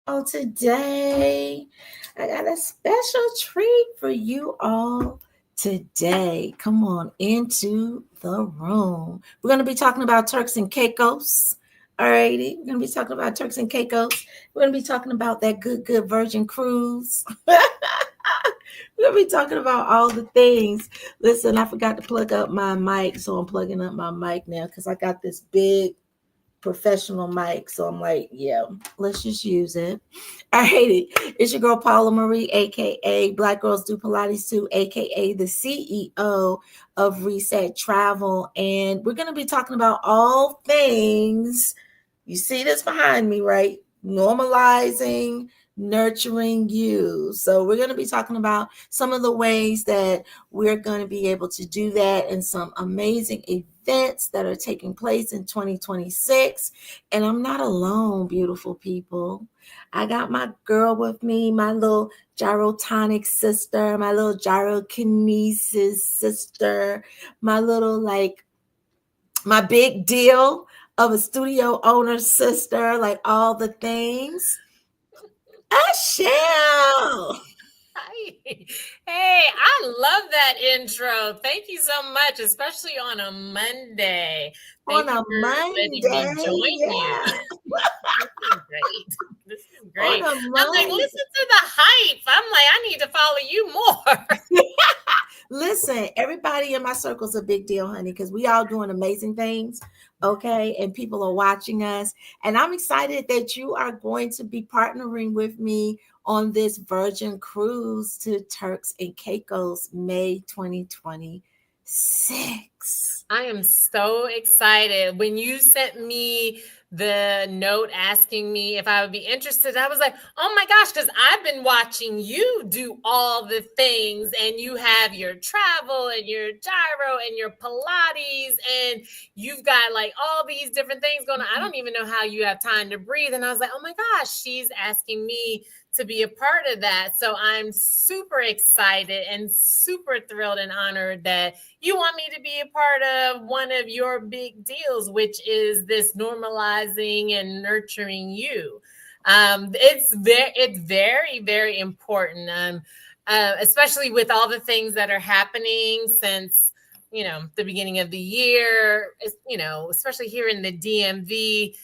Oh, today I got a special treat for you all today. Come on into the room. We're going to be talking about Turks and Caicos. Alrighty, we're going to be talking about Turks and Caicos. We're going to be talking about that good Virgin cruise. We're going to be talking about all the things. Listen, I forgot to plug up my mic, so I'm plugging up my mic now because I got this big professional mic. So I'm like, yeah, let's just use it. All righty. It's your girl Paula Marie, aka Black Girls Do Pilates Too, aka the CEO of Reset Travel. And we're gonna be talking about all things. You see this behind me, right? Normalizing, nurturing you. So we're going to be talking about some of the ways that we're going to be able to do that and some amazing events that are taking place in 2026. And I'm not alone, beautiful people. I got my girl with me, my little gyrotonic sister, my little gyrokinesis sister, my little my big deal of a studio owner sister, like all the things. Eshael. Hi. Hey, I love that intro. Thank you so much, especially on a Monday. On Thank you a for letting me Monday, join you. yeah. This is great. This is On great. a I'm like, Monday. listen to the hype. I'm like, I need to follow you more. Listen, everybody in my circle is a big deal, honey, because we all doing amazing things, okay? And people are watching us. And I'm excited that you are going to be partnering with me on this Virgin cruise to Turks and Caicos, May 2026. I am so excited. When you sent me the note asking me if I would be interested, I was like, oh my gosh, because I've been watching you do all the things, and you have your travel and your gyro and your Pilates, and you've got like all these different things going on. I don't even know how you have time to breathe. And I was like, oh my gosh, she's asking me to be a part of that. So I'm super excited and super thrilled and honored that you want me to be a part of one of your big deals, which is this normalizing and nurturing you. It's very, very important, especially with all the things that are happening since the beginning of the year. Especially here in the DMV,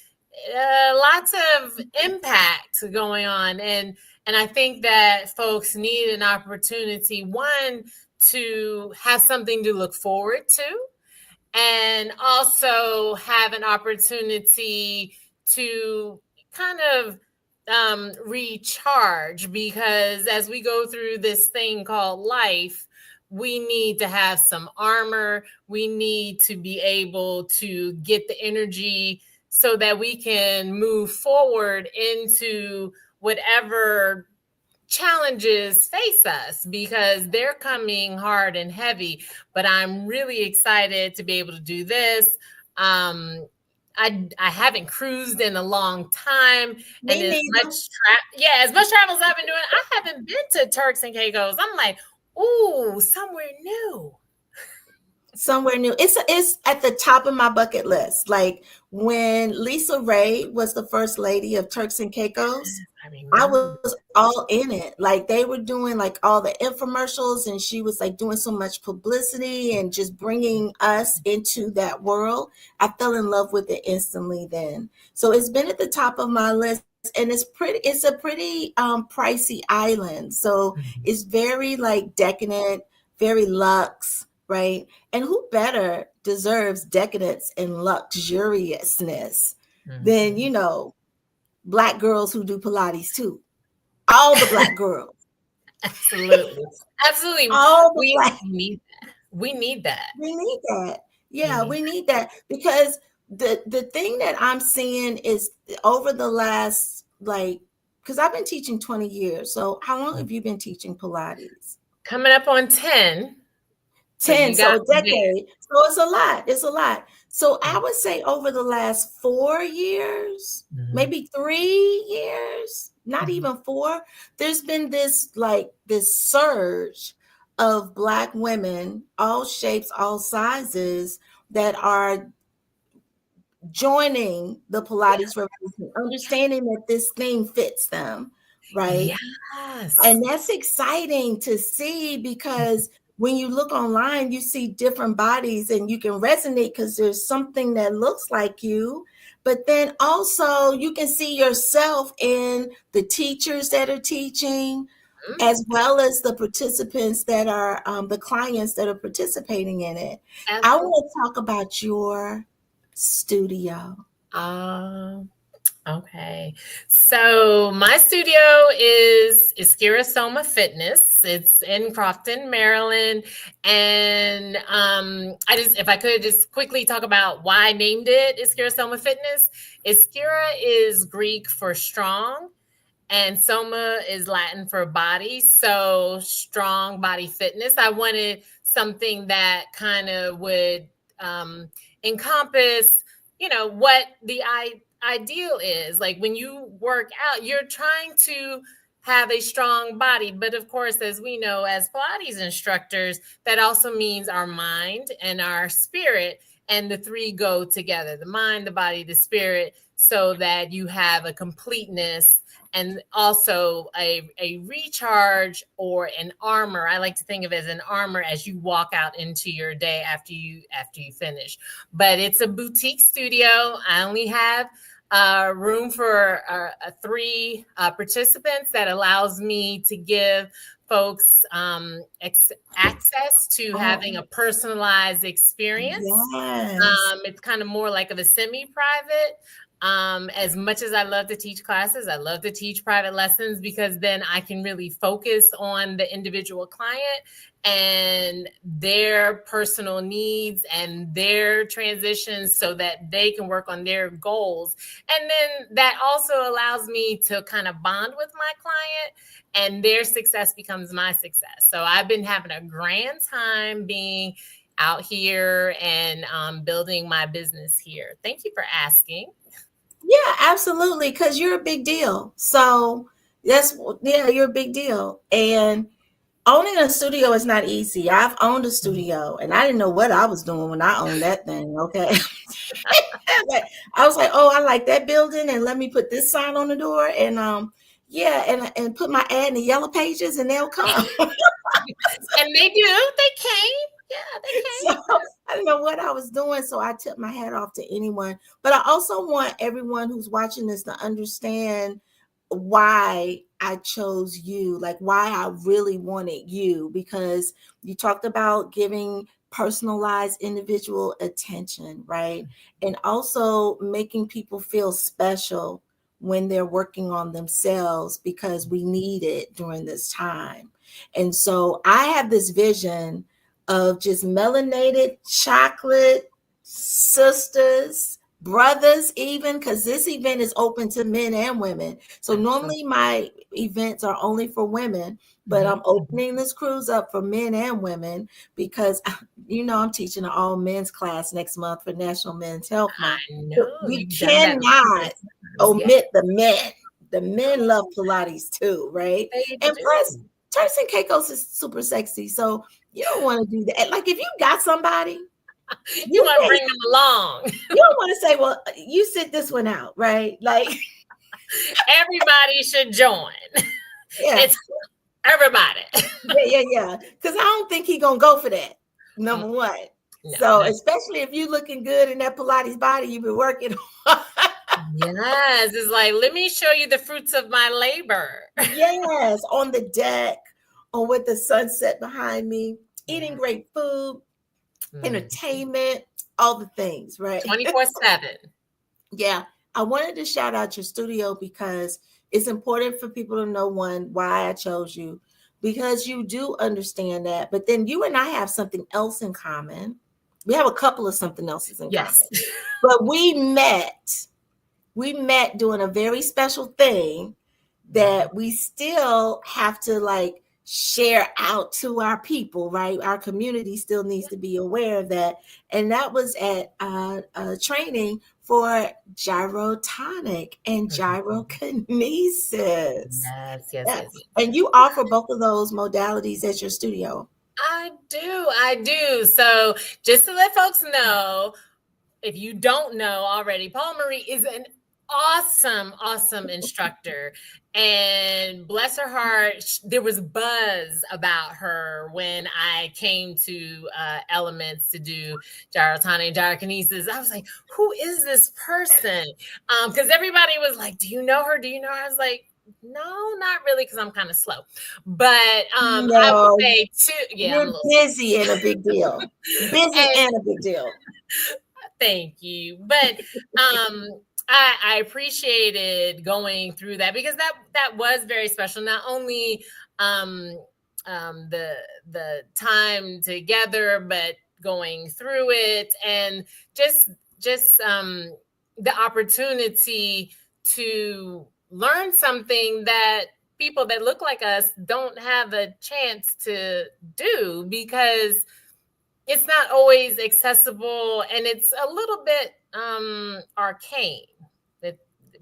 lots of impact going on, and I think that folks need an opportunity, one, to have something to look forward to, and also have an opportunity to kind of recharge, because as we go through this thing called life, we need to have some armor. We need to be able to get the energy so that we can move forward into whatever challenges face us, because they're coming hard and heavy. But I'm really excited to be able to do this. I haven't cruised in a long time, and Me neither. as much travel as I've been doing, I haven't been to Turks and Caicos. I'm like, ooh, somewhere new. Somewhere new. It's at the top of my bucket list. Like when Lisa Ray was the first lady of Turks and Caicos, I I remember. was all in it. Like they were doing like all the infomercials, and she was like doing so much publicity and just bringing us into that world. I fell in love with it instantly then. So it's been at the top of my list, and it's a pretty pricey island. So it's very like decadent, very luxe, right? And who better deserves decadence and luxuriousness than, Mhm. Black girls who do Pilates too. All the Black girls. Absolutely. Absolutely. All the We Black. need that. We need that. We need that. We Yeah, need we need that because the thing that I'm seeing is over the last because I've been teaching 20 years. So how long that. have you been teaching Pilates? Coming up on 10. So 10, you got so a me there. decade. So it's a lot. It's a lot. So I Mm. would say over the last 4 years, Mhm. maybe 3 years, not Mhm. even four, there's been this surge of Black women, all shapes, all sizes, that are joining the Pilates revolution, understanding that this thing fits them, right? Yes. And that's exciting to see because when you look online, you see different bodies and you can resonate because there's something that looks like you. But then also you can see yourself in the teachers that are teaching, as well as the participants that are the clients that are participating in it. I Absolutely. want to talk about your studio. Okay. So my studio is Ischyra Soma Fitness. It's in Crofton, Maryland. And if I could just quickly talk about why I named it Ischyra Soma Fitness. Ischyra is Greek for strong, and Soma is Latin for body. So strong body fitness. I wanted something that kind of would encompass, what the ideal is. Like when you work out, you're trying to have a strong body. But of course, as we know, as Pilates instructors, that also means our mind and our spirit. And the three go together, the mind, the body, the spirit, so that you have a completeness and also a recharge or an armor. I like to think of it as an armor as you walk out into your day after you finish. But it's a boutique studio. I only have room for 3 participants. That allows me to give folks access to having a personalized experience. Yes. It's kind of more like of a semi-private. As much as I love to teach classes, I love to teach private lessons because then I can really focus on the individual client and their personal needs and their transitions so that they can work on their goals. And then that also allows me to kind of bond with my client, and their success becomes my success. So I've been having a grand time being out here and building my business here. Thank you for asking. Yeah, absolutely. Because you're a big deal. So you're a big deal. And owning a studio is not easy. I've owned a studio and I didn't know what I was doing when I owned that thing. Okay. I was like, oh, I like that building and let me put this sign on the door. And yeah, and put my ad in the yellow pages and they'll come. And they do. They came. Yeah, they So came. I didn't know what I was doing. So I took my hat off to anyone. But I also want everyone who's watching this to understand why I chose you, like why I really wanted you, because you talked about giving personalized individual attention, right? And also making people feel special when they're working on themselves because we need it during this time. And so I have this vision of just melanated chocolate sisters, brothers, even because this event is open to men and women. So normally my events are only for women, but I'm opening this cruise up for men and women because I'm teaching an all men's class next month for National Men's Health Month. I So know we you've done that cannot numerous times. Yeah, omit the men. The men love Pilates too, right? they And plus, do. Turks and Caicos is super sexy. So you don't want to do that. Like if you got somebody, You you want to can't, bring them along. you don't want to say, well, you sit this one out, right? Like, Everybody should join. yeah, It's everybody. yeah. Because I don't think he gonna go for that. Number one. No, So that's especially if you looking good in that Pilates body you've been working on. yes. It's like, let me show you the fruits of my labor. Yes, on the deck, or with the sunset behind me, eating Yeah. great food, entertainment, all the things, right? 24/7. Yeah, I wanted to shout out your studio because it's important for people to know one, why I chose you, because you do understand that. But then you and I have something else in common. We have a couple of something else's in Yes. common. But we met. We met doing a very special thing that we still have to like share out to our people, right? Our community still needs to be aware of that. And that was at training for gyrotonic and gyrokinesis. Yes, yes, Yes. yes. And you offer both of those modalities at your studio. I do. So just to let folks know, if you don't know already, Paul Marie is an awesome instructor. And bless her heart, there was buzz about her when I came to Elements to do gyrotonic and gyrokinesis. I was like, who is this person? Because everybody was like, do you know her? Do you know her? I was like, no, not really, because I'm kind of slow. But I would No, say yeah, I'm a you're little busy and a big deal. Busy and and a big deal. thank you. But I appreciated going through that, because that was very special. Not only um, the time together, but going through it, and just the opportunity to learn something that people that look like us don't have a chance to do, because it's not always accessible, and it's a little bit arcane,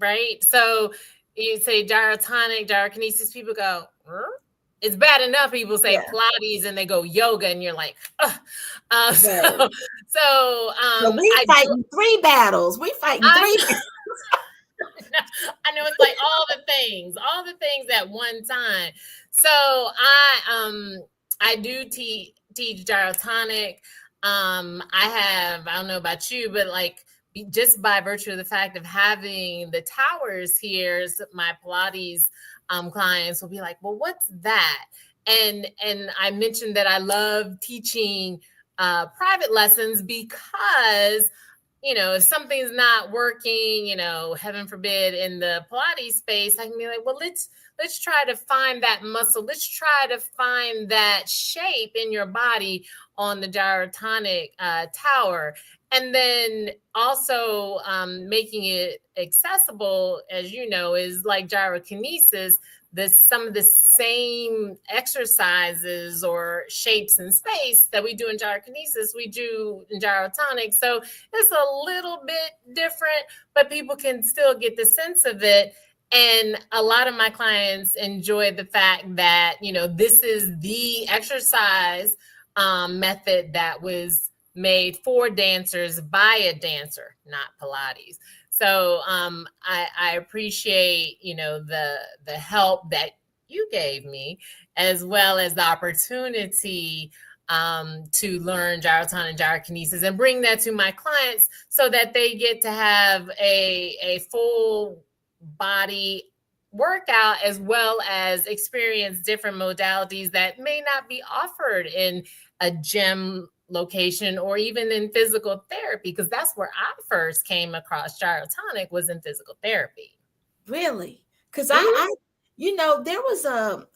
right? So you say gyrotonic, gyrokinesis, people go, it's bad enough people say Pilates and they go yoga, and you're like, ugh. So we fighting three battles. We fighting three battles. I know, it's like all the things at one time. So I do teach gyrotonic. I don't know about you, but like, just by virtue of the fact of having the towers here, my Pilates clients will be like, well, what's that? And I mentioned that I love teaching private lessons, because if something's not working, heaven forbid, in the Pilates space, I can be like, well, let's try to find that muscle. Let's try to find that shape in your body on the gyrotonic tower. And then also making it accessible, as you know, is like gyrokinesis. Some of the same exercises or shapes in space that we do in gyrokinesis, we do in gyrotonic. So it's a little bit different, but people can still get the sense of it. And a lot of my clients enjoy the fact that, this is the exercise method that was made for dancers by a dancer, not Pilates. So I appreciate, the help that you gave me, as well as the opportunity to learn gyrotonic and gyrokinesis and bring that to my clients, so that they get to have a full body workout, as well as experience different modalities that may not be offered in a gym location or even in physical therapy, because that's where I first came across gyrotonic, was in physical therapy. Really? Because I there was a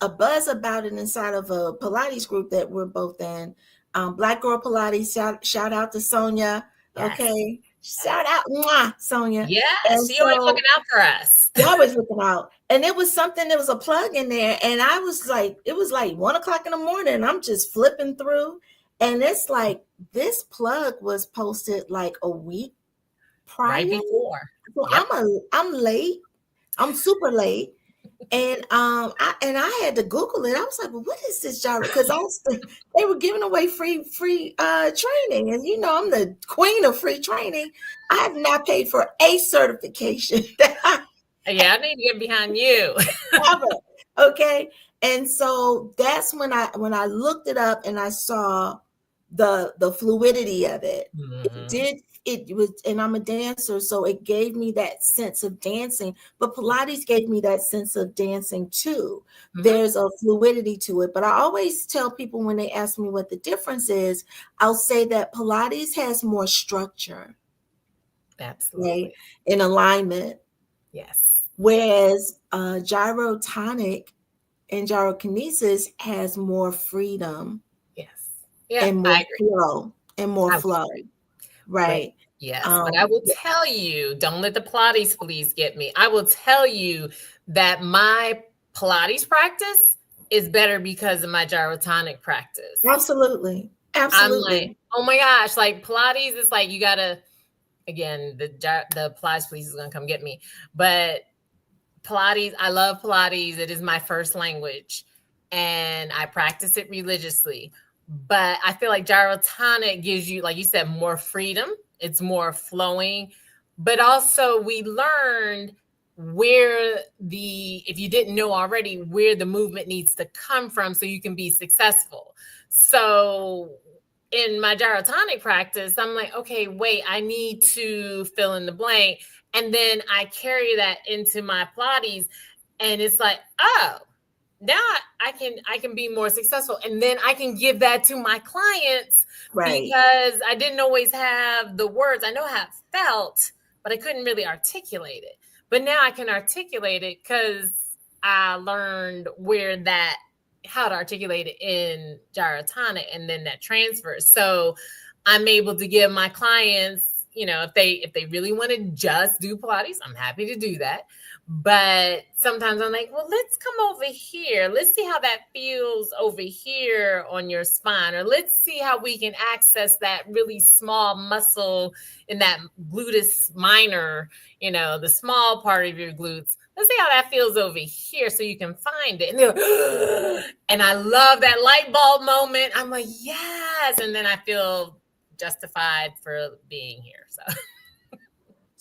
buzz about it inside of a Pilates group that we're both in. Black Girl Pilates, shout out to Sonia. Yes. Okay. Shout out, mwah, Sonia. Yes, she always looking out for us. Always looking out. And it was something, there was a plug in there. And I was like, it was like 1:00 in the morning. And I'm just flipping through. And it's like, this plug was posted like a week prior. Right before. So yep. I'm late. I'm super late. And I had to Google it. I was like, well, what is this gyro? Because they were giving away free training. And I'm the queen of free training. I have not paid for a certification. Yeah, I need to get behind you. Okay. And so that's when I looked it up and I saw the fluidity of it. Mm-hmm. It was, and I'm a dancer, so it gave me that sense of dancing, but Pilates gave me that sense of dancing too. Mm-hmm. There's a fluidity to it, but I always tell people when they ask me what the difference is, I'll say that Pilates has more structure. Absolutely. Right? In alignment. Yes. Whereas gyrotonic and gyrokinesis has more freedom. Yes. Yeah, and more flow. And more flow. Right. Yes. But I will tell you, don't let the Pilates please get me. I will tell you that my Pilates practice is better because of my gyrotonic practice. Absolutely. Absolutely. I'm like, oh my gosh, like Pilates, it's like you gotta, again, the Pilates please is gonna come get me. But Pilates, I love Pilates. It is my first language and I practice it religiously. But I feel like gyrotonic gives you, like you said, more freedom. It's more flowing. But also we learned where if you didn't know already, where the movement needs to come from so you can be successful. So in my gyrotonic practice, I'm like, okay, wait, I need to fill in the blank. And then I carry that into my Pilates. And it's like, oh, now I can be more successful, and then I can give that to my clients, Right. because I didn't always have the words. I know how it felt, but I couldn't really articulate it. But now I can articulate it because I learned how to articulate it in gyrotonic, and then that transfers. So I'm able to give my clients, if they really want to just do Pilates, I'm happy to do that. But sometimes I'm like, well, let's come over here. Let's see how that feels over here on your spine. Or let's see how we can access that really small muscle in that gluteus minor, the small part of your glutes. Let's see how that feels over here so you can find it. And I love that light bulb moment. I'm like, yes. And then I feel justified for being here.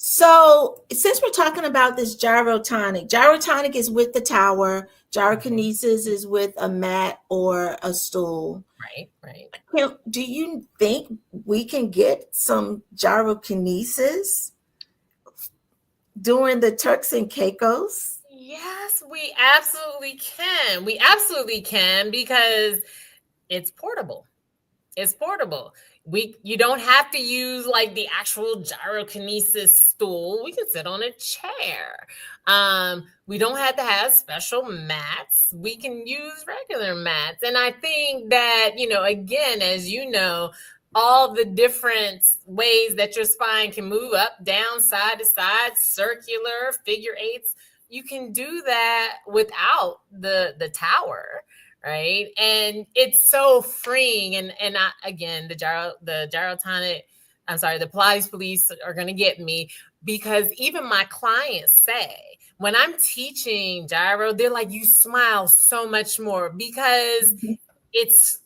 So since we're talking about this gyrotonic is with the tower, gyrokinesis is with a mat or a stool. Right. Do you think we can get some gyrokinesis during the Turks and Caicos? Yes, we absolutely can. We absolutely can, because it's portable. It's portable. You don't have to use like the actual gyrokinesis stool. We can sit on a chair. We don't have to have special mats. We can use regular mats. And I think that, again, as you know, all the different ways that your spine can move up, down, side to side, circular, figure eights, you can do that without the tower. Right. And it's so freeing. And again, the gyrotonic, the Pilates police are going to get me, because even my clients say when I'm teaching gyro, they're like, you smile so much more, because it's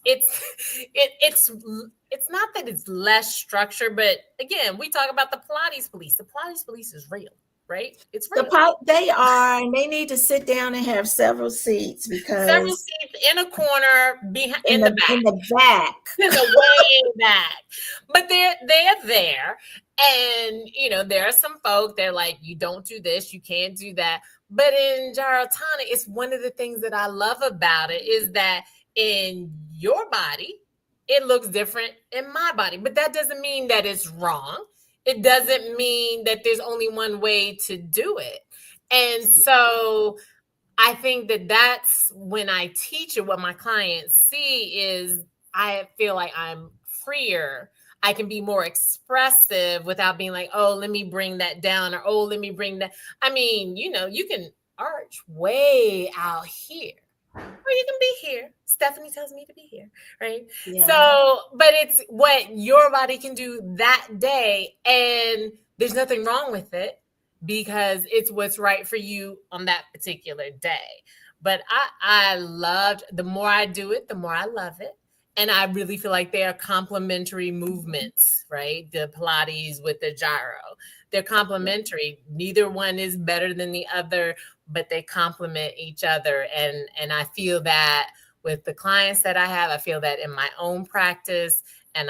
not that it's less structure, but again, we talk about the Pilates police. The Pilates police is real. Right? It's real. They are, and they need to sit down and have several seats, because several seats in a corner behind in the back. In the back. In the way back. But they're there. And there are some folk, they're like, you don't do this, you can't do that. But in gyrotonic, it's one of the things that I love about it is that in your body, it looks different in my body. But that doesn't mean that it's wrong. It doesn't mean that there's only one way to do it. And so I think that that's when I teach it, what my clients see is I feel like I'm freer. I can be more expressive without being like, oh, let me bring that down, or, oh, let me bring that. I mean, you can arch way out here, or you can be here. Stephanie tells me to be here, right? Yeah. So, but it's what your body can do that day, and there's nothing wrong with it, because it's what's right for you on that particular day. But I loved, the more I do it, the more I love it. And I really feel like they are complementary movements, right? The Pilates with the gyro. They're complementary. Neither one is better than the other, but they complement each other. And I feel that with the clients that I have, I feel that in my own practice, and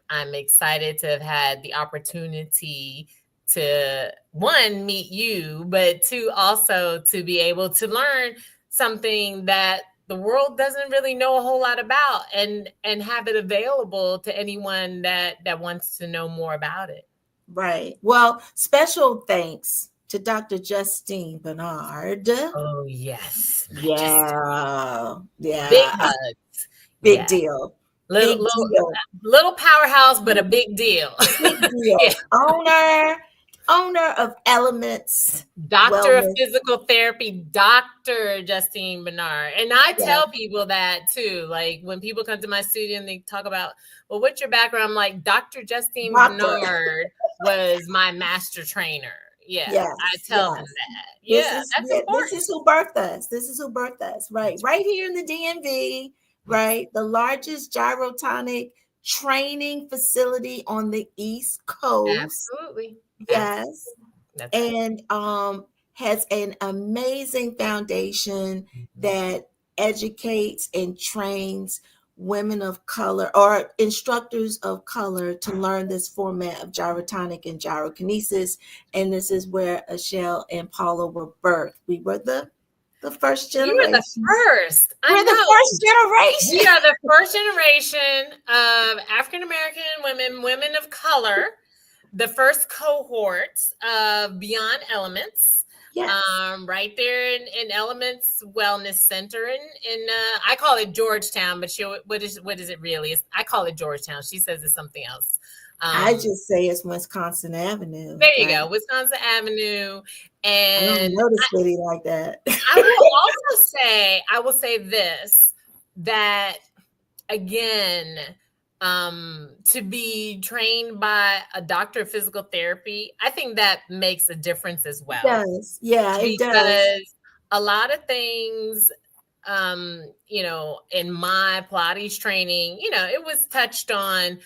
I'm excited to have had the opportunity to, one, meet you, but two, also to be able to learn something that the world doesn't really know a whole lot about, and have it available to anyone that wants to know more about it. Right. Well, special thanks to Dr. Justine Bernard. Oh, yes. Yeah. Yeah. Big hugs. Big deal. Little powerhouse, but a big deal. Big deal. Yeah. Owner of Elements. Doctor of Physical Therapy, Dr. Justine Bernard. And I tell people that too. Like when people come to my studio and they talk about, well, what's your background? I'm like, Dr. Justine Bernard was my master trainer. Yeah. Yes, I tell them that. That's important. This is who birthed us. Right. Right here in the DMV. right? The largest gyrotonic training facility on the East Coast. Absolutely. Yes. Absolutely. That's right. And has an amazing foundation that educates and trains women of color or instructors of color to learn this format of gyrotonic and gyrokinesis. And this is where Eshael and Paula were birthed. We were the first You were the generation. first. I We're the know. first We generation. are the first generation of African American women, women of color, the first cohort of Beyond Elements. Yes. Right there in Elements Wellness Center in I call it Georgetown, but what is it really? I call it Georgetown. She says it's something else. I just say it's Wisconsin Avenue. There you Like, go, Wisconsin Avenue. I don't And know the city like that. I will say this, that again, to be trained by a doctor of physical therapy, I think that makes a difference as It well. does. Yeah, it does. Because a lot of things, in my Pilates training, it was touched on.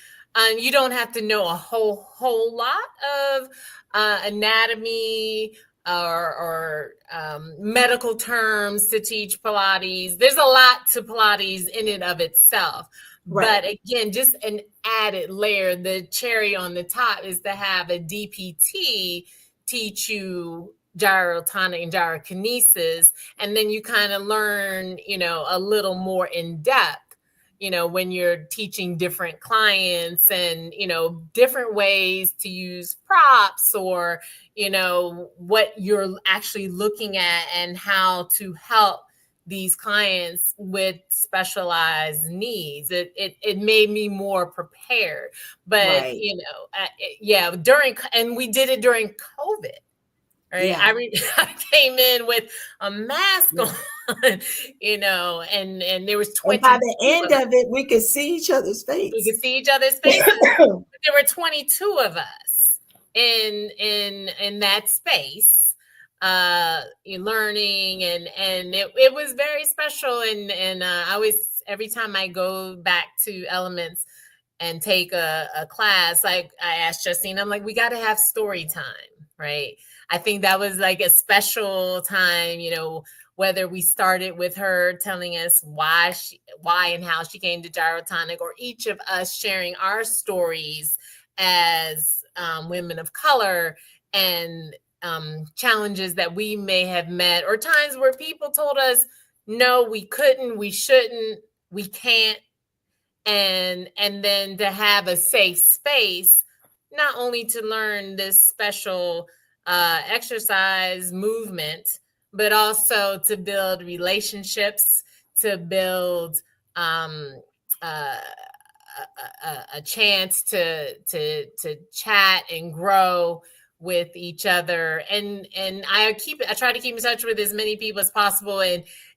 You don't have to know a whole lot of anatomy or medical terms to teach Pilates. There's a lot to Pilates in and of itself. Right. But again, just an added layer, the cherry on the top is to have a DPT teach you gyrotonic and gyrokinesis, and then you kind of learn, a little more in depth, when you're teaching different clients and, different ways to use props or, what you're actually looking at and how to help these clients with specialized needs. It made me more prepared. But, Right. and we did it during COVID. Right. Yeah. I came in with a mask Yeah. on, and there was And by 22 the end of us. of it, we could see each other's We face. could see each other's faces. There were 22 of us in that space, learning, and it was very special. And I always, every time I go back to Elements and take a class, like I asked Justine, I'm like, we got to have story time, right? I think that was like a special time, whether we started with her telling us why and how she came to gyrotonic, or each of us sharing our stories as women of color, and challenges that we may have met, or times where people told us, no, we couldn't, we shouldn't, we can't. And then to have a safe space, not only to learn this special exercise movement, but also to build relationships, to build a chance to chat and grow with each other. And I try to keep in touch with as many people as possible,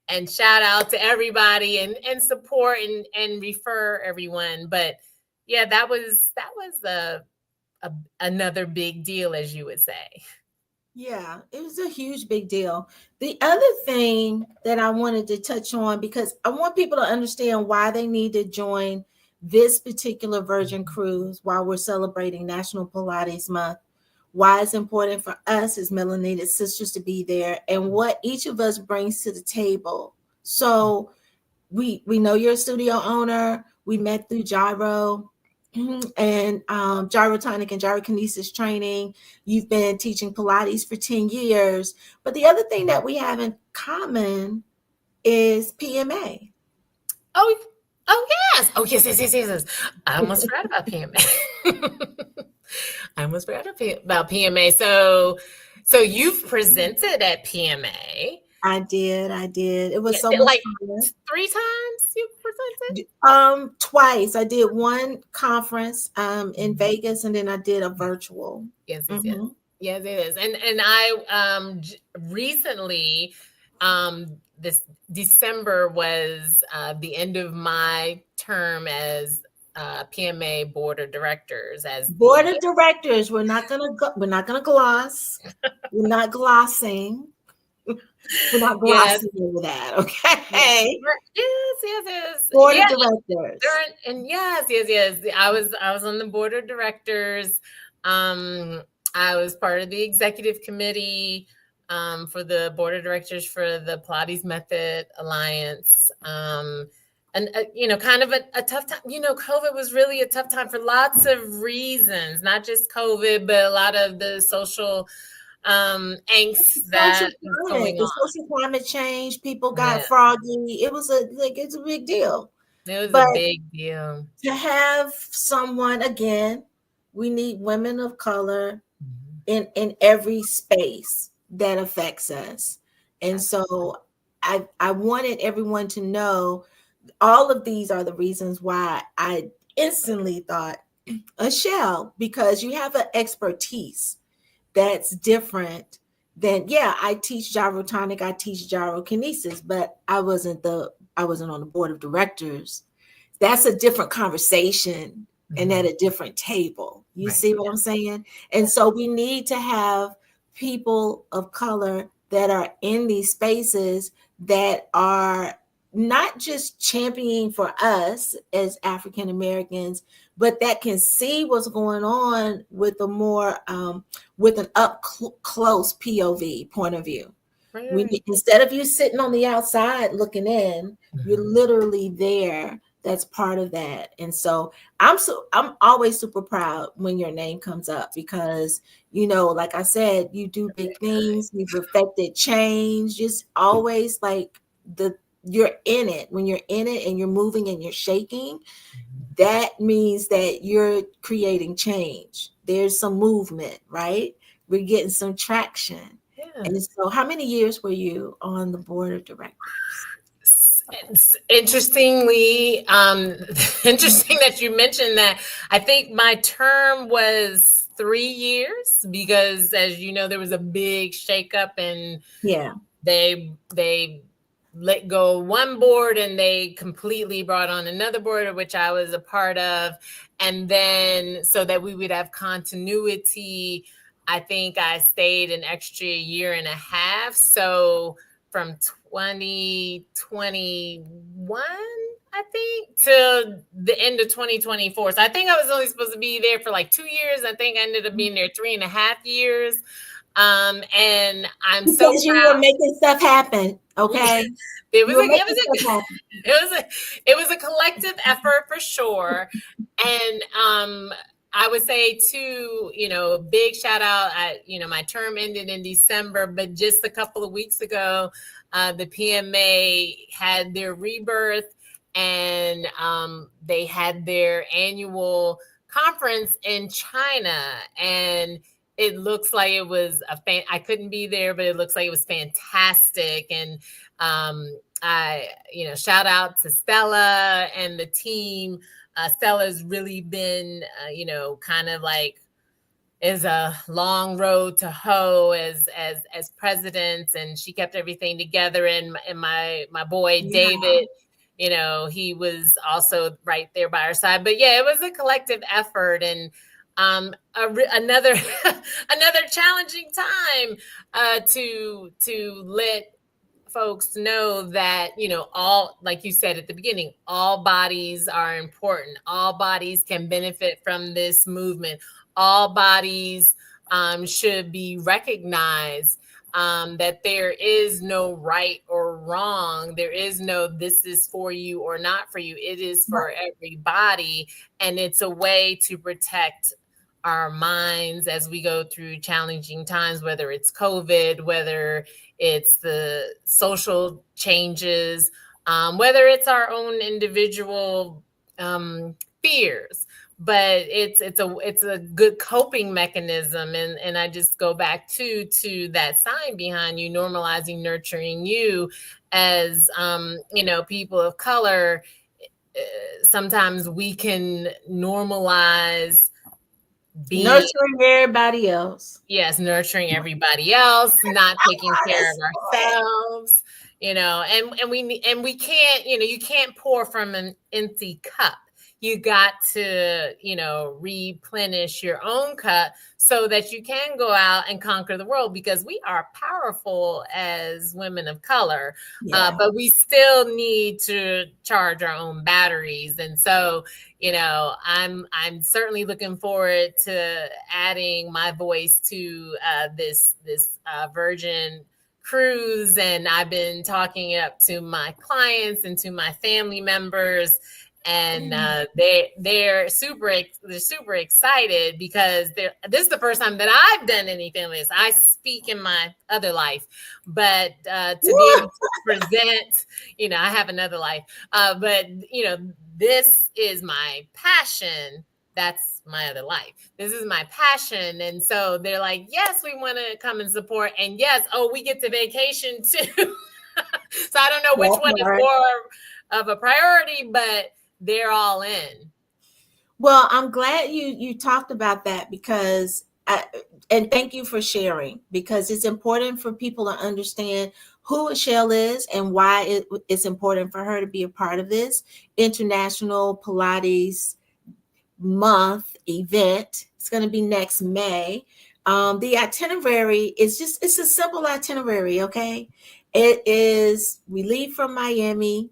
and shout out to everybody, and support and refer everyone. But yeah, that was another big deal, as you would say. Yeah, it was a huge big deal. The other thing that I wanted to touch on, because I want people to understand why they need to join this particular Virgin Cruise while we're celebrating National Pilates Month, why it's important for us as melanated sisters to be there, and what each of us brings to the table. So we know you're a studio owner. We met through gyro and gyrotonic and gyrokinesis training. You've been teaching Pilates for 10 years. But the other thing that we have in common is PMA. Oh yes. Oh yes. I almost forgot about PMA. I almost forgot about PMA. So you've presented at PMA. I did. It was so much Like fun. 3 times you presented? Twice. I did one conference in Vegas, and then I did a virtual. Yes. Mm-hmm. Yes, it is. And I recently, this December was the end of my term as PMA board of directors. As Board of directors, we're not gonna gloss. We're not glossing. We're not Yes. glossing over that, Yes. okay? Yes. Board of Yeah. directors. And yes. I was on the board of directors. Um, I was part of the executive committee for the board of directors for the Pilates Method Alliance. And kind of a tough time. COVID was really a tough time for lots of reasons, not just COVID, but a lot of the social angst Social that was climate, going the on. social climate change, people got Yeah, froggy. It was it's a big deal. it was a But big deal. to have someone again, we need women of color Mhm. in every space that affects us. And so I wanted everyone to know all of these are the reasons why I instantly thought Eshael, because you have an expertise that's different than, yeah, I teach gyrotonic, I teach gyrokinesis, but I wasn't on the board of directors. That's a different conversation and at Mhm. a different table. You Right. see what I'm saying? And so we need to have people of color that are in these spaces that are not just championing for us as African Americans, but that can see what's going on with a more with an close POV point of view. Right. Instead of you sitting on the outside looking in, you're Mhm. literally there. That's part of that. And so I'm always super proud when your name comes up because like I said, you do big things, you've affected change, just always like the you're in it. When you're in it and you're moving and you're shaking, that means that you're creating change. There's some movement, right? We're getting some traction. Yeah. And so, how many years were you on the board of directors? Interestingly, interesting that you mentioned that. I think my term was 3 years because, as you know, there was a big shakeup and Yeah. they let go of one board and they completely brought on another board, which I was a part of. And then so that we would have continuity, I think I stayed an extra year and a half. So from 2021, I think, to the end of 2024. So I think I was only supposed to be there for like 2 years. I think I ended up being there 3.5 years. And I'm so Because you were proud. making stuff happen. Okay. It was You were a it making was a stuff happen. it was a collective effort for sure. And I would say too, big shout out. My term ended in December, but just a couple of weeks ago, the PMA had their rebirth, and they had their annual conference in China, and it looks like it was I couldn't be there, but it looks like it was fantastic. And I, shout out to Stella and the team. Stella's really been, kind of like is a long road to hoe as presidents, and she kept everything together. And my boy Yeah. David, he was also right there by our side. But yeah, it was a collective effort. And another another challenging time to let folks know that, all, like you said at the beginning, all bodies are important, all bodies can benefit from this movement, all bodies should be recognized, that there is no right or wrong, there is no this is for you or not for you, it is for everybody. And it's a way to protect our minds as we go through challenging times, whether it's COVID, whether it's the social changes, whether it's our own individual fears. But it's a good coping mechanism. And I just go back to that sign behind you, normalizing, nurturing you as people of color. Sometimes we can normalize being, Nurturing everybody else. yes, nurturing everybody else, not taking care of That's right. ourselves, and we can't, you can't pour from an empty cup. you got to, replenish your own cup so that you can go out and conquer the world, because we are powerful as women of color, Yeah. but we still need to charge our own batteries. And so, I'm certainly looking forward to adding my voice to this Virgin cruise, and I've been talking it up to my clients and to my family members, and they're super excited, because this is the first time that I've done anything like this. I speak in my other life, but to be able to present, I have another life, but this is my passion. That's my other life. This is my passion. And so they're like, yes, we want to come and support. And yes, oh, we get to vacation too. So I don't know which one is more of a priority, but they're all in. Well, I'm glad you talked about that, because and thank you for sharing, because it's important for people to understand who Eshael is and why it's important for her to be a part of this International Pilates Month event. It's going to be next May. The itinerary is it's a simple itinerary, okay? It is, we leave from Miami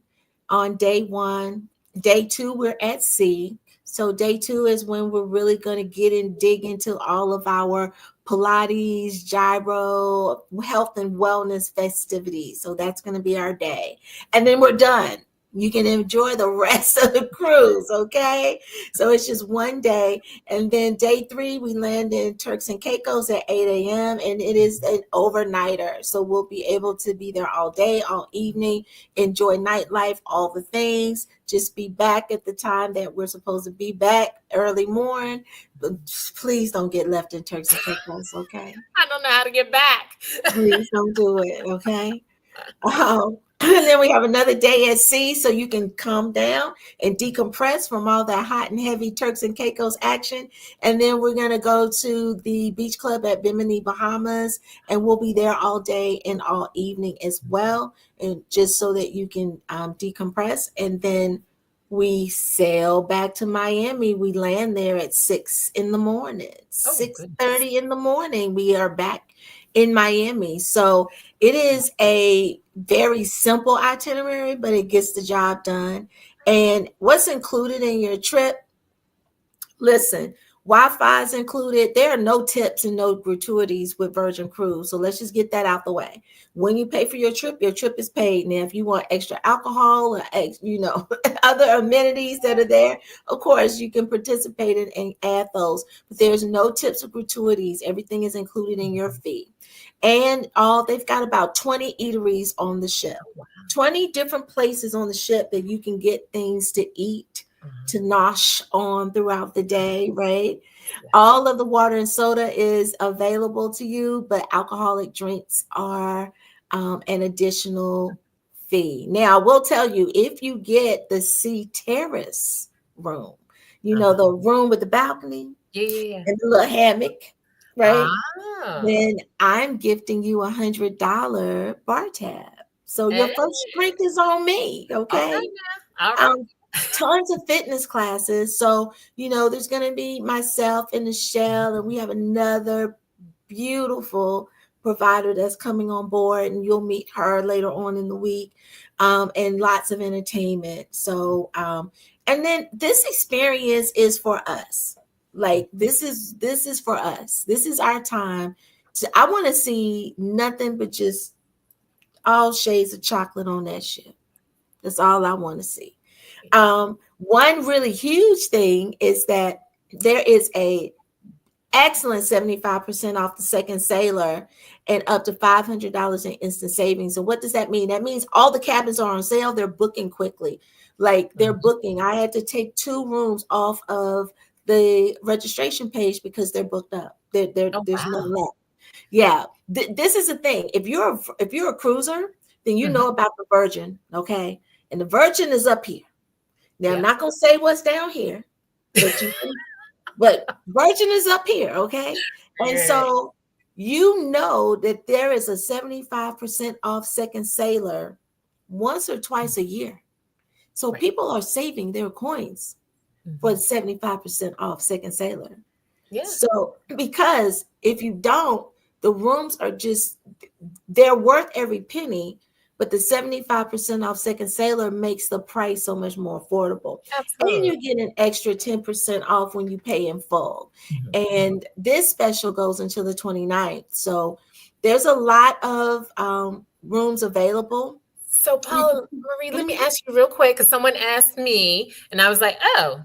on day 1. Day 2, we're at sea. So day 2 is when we're really going to dig into all of our Pilates, gyro, health and wellness festivities. So that's going to be our day. And then we're done. You can enjoy the rest of the cruise, okay? So it's just one day. And then day 3, we land in Turks and Caicos at 8 a.m. And it is an overnighter. So we'll be able to be there all day, all evening, enjoy nightlife, all the things. Just be back at the time that we're supposed to be back, early morning. But please don't get left in Turks and Caicos, okay? I don't know how to get back. Please don't do it, okay? And then we have another day at sea, so you can calm down and decompress from all that hot and heavy Turks and Caicos action. And then we're going to go to the beach club at Bimini, Bahamas, and we'll be there all day and all evening as well, and just so that you can decompress. And then we sail back to Miami. We land there at 6 in the morning, Oh, 6:30 in the morning. We are back in Miami. So it is a very simple itinerary, but it gets the job done. And what's included in your trip? Listen, Wi-Fi is included. There are no tips and no gratuities with Virgin Cruise. So let's just get that out the way. When you pay for your trip is paid. Now, if you want extra alcohol or, other amenities that are there, of course, you can participate in and add those. But there's no tips or gratuities. Everything is included in your fee. And they've got about 20 eateries on the ship. 20 different places on the ship that you can get things to eat, to nosh on throughout the day, right? Yeah. All of the water and soda is available to you, but alcoholic drinks are an additional fee. Now, I will tell you, if you get the sea terrace room, the room with the balcony Yeah. and the little hammock, right? Ah. Then I'm gifting you $100 bar tab. So your Hey. first drink is on me, Okay okay? now. All right. Um, Tons of fitness classes. So, there's going to be myself and Eshael, and we have another beautiful provider that's coming on board, and you'll meet her later on in the week, and lots of entertainment. So, and then this experience is for us. Like this is for us. This is our time. I want to see nothing but just all shades of chocolate on that ship. That's all I want to see. One really huge thing is that there is a excellent 75% off the second sailor and up to $500 in instant savings. So what does that mean? That means all the cabins are on sale. They're booking quickly. Like they're booking. I had to take 2 rooms off of the registration page because they're booked up. There's no left. Yeah. This is the thing. If you're a cruiser, then you know about the Virgin, okay? And the Virgin is up here. Now, I'm not going to say what's down here, but Virgin is up here, okay? And so that there is a 75% off second sailor once or twice a year. So people are saving their coins. for Mhm. the 75% off second sailor. Yeah, So, because if you don't, the rooms are just, they're worth every penny, but the 75% off second sailor makes the price so much more affordable. And absolutely. you get an extra 10% off when you pay in full. Mhm. And this special goes until the 29th. So there's a lot of rooms available. So, You Paula can- Marie, let me Mhm. ask you real quick because someone asked me, and I was like, "Oh,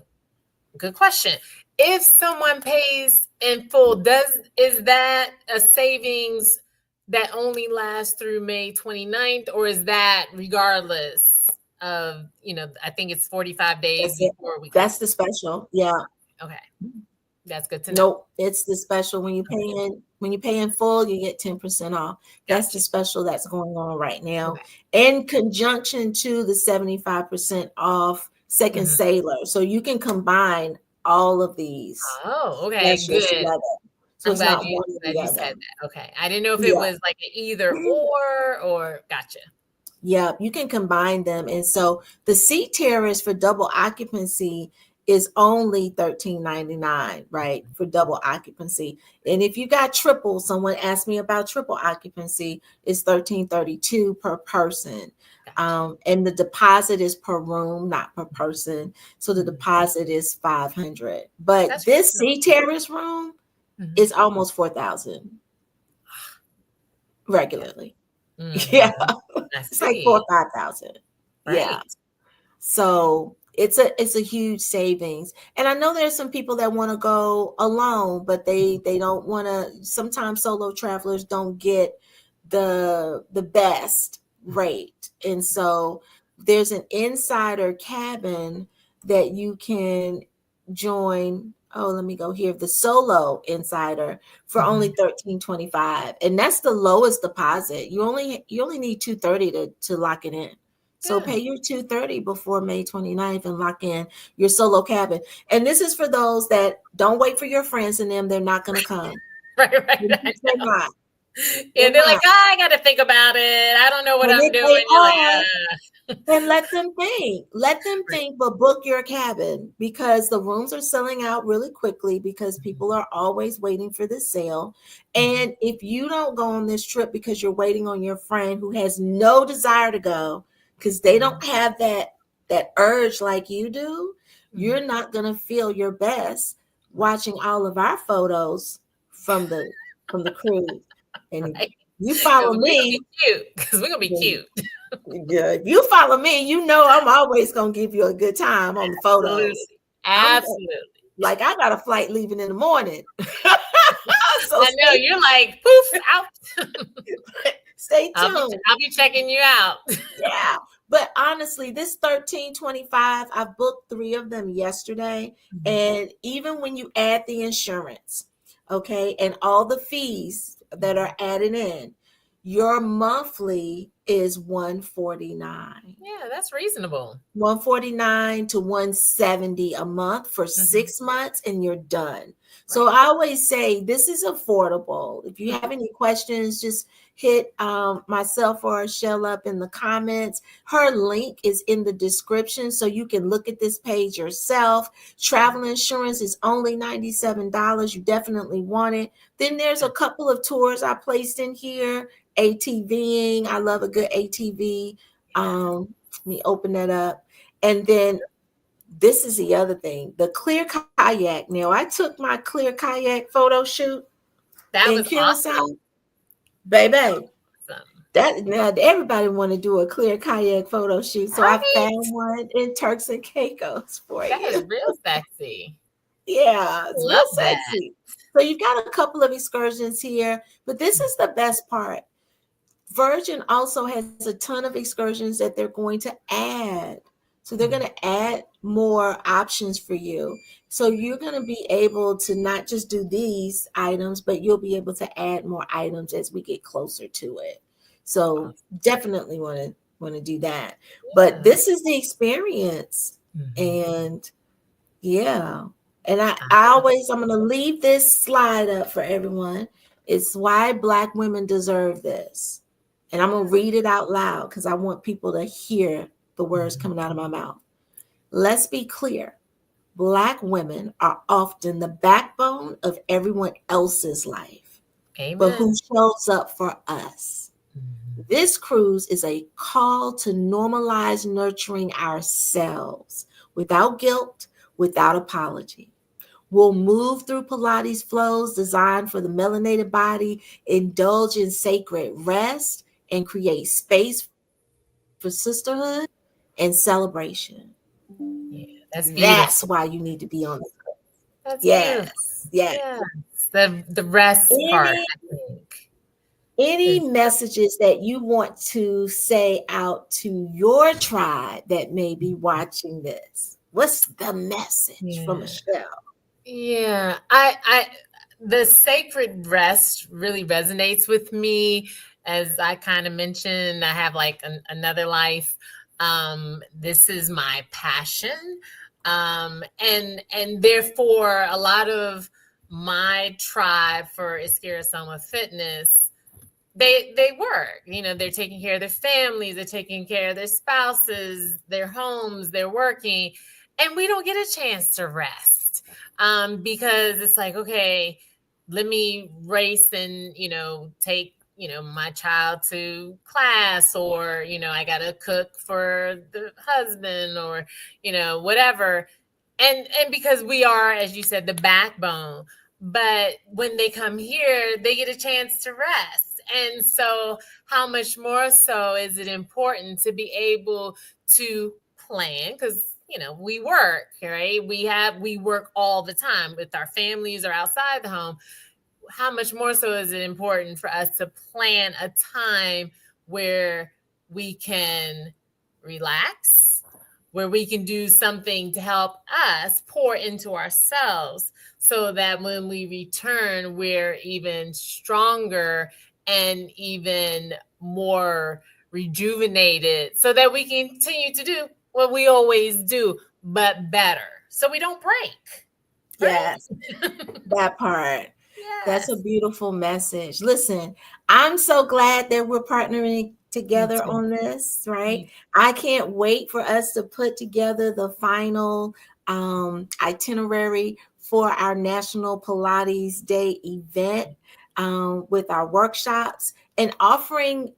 good question. If someone pays in full, does is that a savings that only lasts through May 29th, or is that regardless of, I think it's 45 days That's it. before we come? That's the special. Yeah. Okay, that's good to know. Nope, it's the special. When you pay in full, you get 10% off. That's the Gotcha. special that's going on right now, Okay. in conjunction to the 75% off second Mhm. sailor. So you can combine all of these Oh, okay, specials good. together. So I'm it's glad not you one or glad the you other. said that. Okay, I didn't know if it Yeah. was like an either or gotcha. Yeah, you can combine them. And so the seat terrace for double occupancy is only $13.99, right? For double occupancy. And if you got triple, someone asked me about triple occupancy, it's $13.32 per person. Gotcha. And the deposit is per room, not per person. So the Mhm. deposit is 500. But That's this reasonable. seat terrace room Mhm. is almost 4,000 Yeah. regularly. Yeah. Mhm. I It's like 4 see. or 5,000. Yeah. Right. So it's a huge savings. And I know there's some people that want to go alone, but they don't want to. Sometimes solo travelers don't get the best rate. And so there's an insider cabin that you can join. Oh, let me go here. The solo insider for only Mhm. 13.25. And that's the lowest deposit. You only need 230 to lock it in. So Yeah. pay your 230 before May 29th and lock in your solo cabin. And this is for those that don't wait for your friends and them. They're not going to come. Right, right. I They're know. not. Yeah, They're they're like, not. "Oh, I gotta think about it. I don't know what And I'm if doing." they You're like, are, "Ah." then let them think. Let them Right. think, but book your cabin because the rooms are selling out really quickly because people are always waiting for this sale. Mhm. And if you don't go on this trip because you're waiting on your friend who has no desire to go because they Mhm. don't have that urge like you do, Mhm. you're not going to feel your best watching all of our photos from the cruise. And if Right. you Because follow we're gonna be me, cute. Because we're gonna be then cute. yeah, if you follow me, you know I'm always gonna give you a good time on the photos. Absolutely. I'm Absolutely. like I got a flight leaving in the morning, so I know stay you're like, "Poof, out." stay I'll be tuned. I'll be checking you out. Yeah, but honestly, this 13.25, I booked 3 of them yesterday, Mhm. and even when you add the insurance, okay, and all the fees that Mhm. are added in, your monthly is 149. Yeah, that's reasonable. 149 to 170 a month for Mhm. 6 months and you're done. So Right. I always say this is affordable. If you have Mhm. any questions, just hit myself or Shell up in the comments. Her link is in the description so you can look at this page yourself. Travel insurance is only $97. You definitely want it. Then there's a couple of tours I placed in here. ATVing. I love a good ATV. Yes. Let me open that up. And then this is the other thing, the clear kayak. Now I took my clear kayak photo shoot That in was awesome. Curacao, baby. Awesome. That now everybody want to do a clear kayak photo shoot, so I Right? found one in Turks and Caicos for That is you. real sexy. Yeah, it's real Love that. sexy. So you've got a couple of excursions here, but this is the best part. Virgin also has a ton of excursions that they're going to add. So they're going Mhm. to add more options for you. So you're going to be able to not just do these items, but you'll be able to add more items as we get closer to it. So Awesome. definitely want to do that. But Yeah. this is the experience. Mhm. And yeah. And I, I I always, I'm going to leave this slide up for everyone. It's why Black women deserve this. And I'm going to Yeah. read it out loud because I want people to hear the words Mhm. coming out of my mouth. Let's be clear. Black women are often the backbone of everyone else's life, but who Amen. shows up for us? This cruise is a call to normalize nurturing ourselves without guilt, without apology. We'll move through Pilates flows designed for the melanated body, indulge in sacred rest, and create space for sisterhood and celebration. Yeah, that's That's why beautiful. you need to be on this. That's beautiful. Yes, yes. Yes. The rest part, Any I think, any is messages that you want to say out to your tribe that may be watching this? What's the message from yeah. Michelle? Yeah. I the sacred rest really resonates with me. As I kind of mentioned, I have like another life. This is my passion. And therefore a lot of my tribe for Ischyra Soma Fitness, they work, they're taking care of their families, they're taking care of their spouses, their homes, they're working, and we don't get a chance to rest, because it's like, okay, let me race and take my child to class, or I gotta cook for the husband, or whatever. And because we are, as you said, the backbone, but when they come here they get a chance to rest. And so how much more so is it important to be able to plan, because we work, right? We work all the time with our families or outside the home. How much more so is it important for us to plan a time where we can relax, where we can do something to help us pour into ourselves, so that when we return, we're even stronger and even more rejuvenated, so that we can continue to do what we always do, but better, so we don't break, right? Yes, that part. That's a Yes. beautiful message. Listen, I'm so glad that we're partnering Me together too. on this, right? Me I can't wait for us to put together the final itinerary for our National Pilates Day event, with our workshops, and offering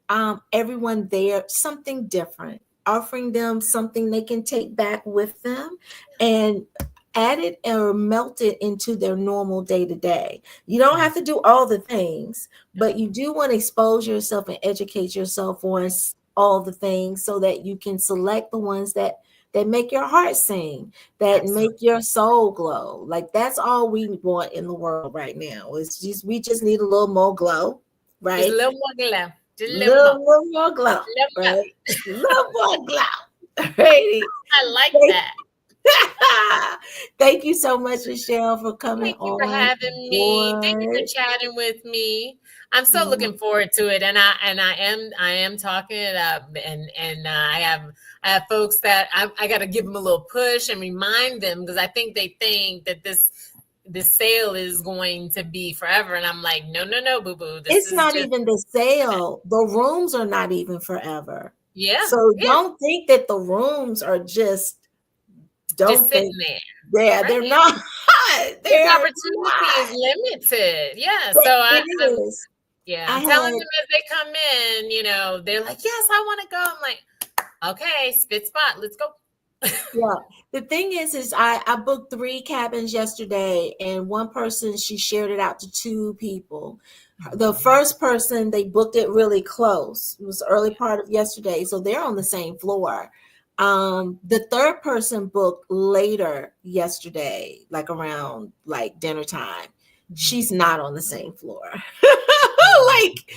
everyone there something different, offering them something they can take back with them and add it or melt it into their normal day to day. You don't have to do all the things, but you do want to expose yourself and educate yourself on all the things so that you can select the ones that make your heart sing, that Absolutely. make your soul glow. Like that's all we want in the world right now. It's just we just need a little more glow, Just a right? little more glow. Just a little more. Little more glow, A little more. right? Little more glow. Right. I like that. Thank you so much, Michelle, for coming Thank you for on having me. Thank you for board. chatting with me. I'm so Yeah. looking forward to it, and I am talking it up, and I have folks that I got to give them a little push and remind them, because I think they think that this sale is going to be forever, and I'm like, no, no, no, boo boo. This It's is not just, even the sale. The rooms are not even forever. yeah, So yeah, don't think that the rooms are just, just don't sitting think, there, yeah, right? they're not. This They're opportunity is not. limited. Yeah. But So it I'm is. yeah, I I'm telling had them as they come in, they're like, yes, I want to go. I'm like, okay, spit spot, let's go. Yeah. The thing is I booked 3 cabins yesterday, and one person, she shared it out to 2 people. The first person, they booked it really close. It was the early part of yesterday, so they're on the same floor. The third person booked later yesterday, like around like dinner time. She's not on the same floor. Like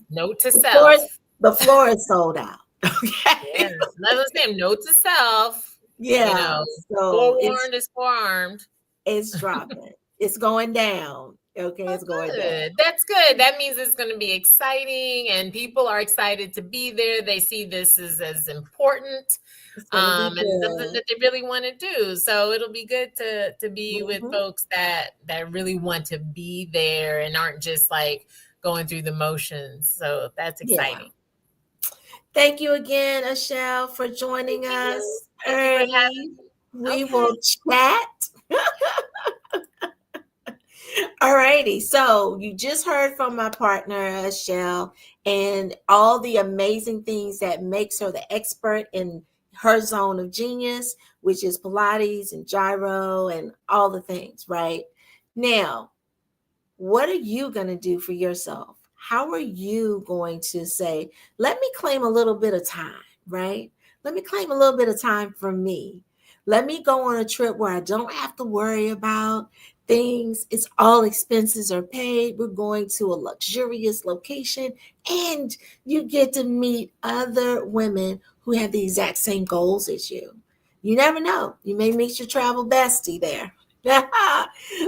Note to the floor, self. the floor is sold out. Yeah. Okay. Let's say note to self. You Yeah. know, So forewarned is forearmed. it's dropping. It's going down. Okay, Oh, it's going down. good. That's good. That means it's going to be exciting, and people are excited to be there. They see this as important, It's gonna be and something good. that they really want to do. So it'll be good to be with Mhm. folks that really want to be there and aren't just like going through the motions. So that's Yeah. exciting. Thank you again, Eshael, for Thank joining you. us Thank you for having early. me. We Okay. will chat. All righty. So you just heard from my partner, Eshael, and all the amazing things that makes her the expert in her zone of genius, which is Pilates and gyro and all the things, right? Now, what are you going to do for yourself? How are you going to say, let me claim a little bit of time, right? Let me claim a little bit of time for me. Let me go on a trip where I don't have to worry about things. It's all expenses are paid. We're going to a luxurious location and you get to meet other women who have the exact same goals as you. You never know. You may meet your travel bestie there.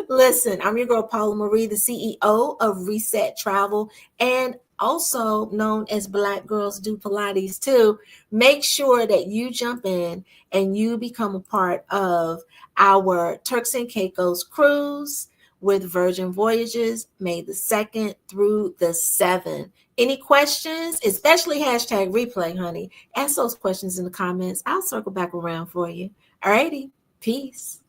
Listen, I'm your girl, Paula Marie, the CEO of Reset Travel, and also known as Black Girls Do Pilates too. Make sure that you jump in and you become a part of our Turks and Caicos cruise with Virgin Voyages, May the 2nd through the 7th. Any questions, especially hashtag replay, honey? Ask those questions in the comments. I'll circle back around for you. All righty. Peace.